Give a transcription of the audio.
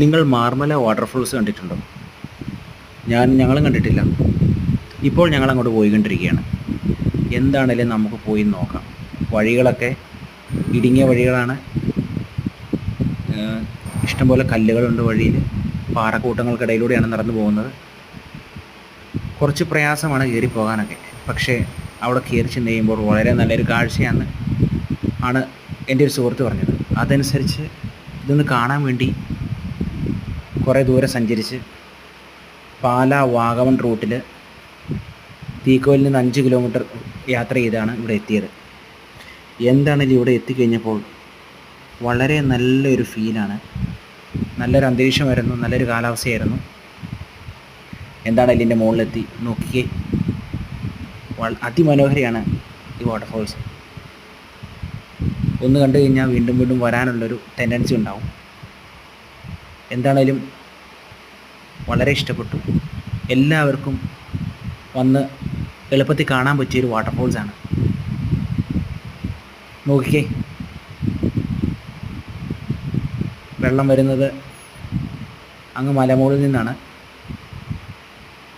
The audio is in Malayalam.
നിങ്ങൾ മാർമല വാട്ടർഫോൾസ് കണ്ടിട്ടുണ്ടോ? ഞങ്ങളും കണ്ടിട്ടില്ല. ഇപ്പോൾ ഞങ്ങളങ്ങോട്ട് പോയിക്കൊണ്ടിരിക്കുകയാണ്. എന്താണേലും നമുക്ക് പോയി നോക്കാം. വഴികളൊക്കെ ഇടുങ്ങിയ വഴികളാണ്. ഇഷ്ടംപോലെ കല്ലുകളുണ്ട് വഴിയിൽ. പാറക്കൂട്ടങ്ങൾക്കിടയിലൂടെയാണ് നടന്നു പോകുന്നത്. കുറച്ച് പ്രയാസമാണ് കയറി പോകാനൊക്കെ. പക്ഷേ അവിടെ കയറി ചെന്ന് കഴിയുമ്പോൾ വളരെ നല്ലൊരു കാഴ്ചയാണ് എൻ്റെ ഒരു സുഹൃത്ത് പറഞ്ഞത്. അതനുസരിച്ച് ഇതൊന്ന് കാണാൻ വേണ്ടി കുറേ ദൂരം സഞ്ചരിച്ച് പാലാ വാഗമൺ റൂട്ടിൽ തീക്കോയിൽ നിന്ന് 5 കിലോമീറ്റർ യാത്ര ചെയ്താണ് ഇവിടെ എത്തിയത്. എന്താണെങ്കിലും ഇവിടെ എത്തിക്കഴിഞ്ഞപ്പോൾ വളരെ നല്ലൊരു ഫീലാണ്. നല്ലൊരു അന്തരീക്ഷമായിരുന്നു, നല്ലൊരു കാലാവസ്ഥയായിരുന്നു. എന്താണെങ്കിലും ഇതിൻ്റെ മുകളിലെത്തി നോക്കിയേ, അതിമനോഹരിയാണ് ഈ വാട്ടർഫോൾസ്. ഒന്ന് കണ്ടു കഴിഞ്ഞാൽ വീണ്ടും വീണ്ടും വരാനുള്ളൊരു ടെൻഡൻസി ഉണ്ടാവും. എന്താണേലും വളരെ ഇഷ്ടപ്പെട്ടു. എല്ലാവർക്കും വന്ന് എളുപ്പത്തിൽ കാണാൻ പറ്റിയൊരു വാട്ടർഫോൾസാണ്. നോക്കിക്കേ, വെള്ളം വരുന്നത് അങ്ങ് മലമുകളിൽ നിന്നാണ്.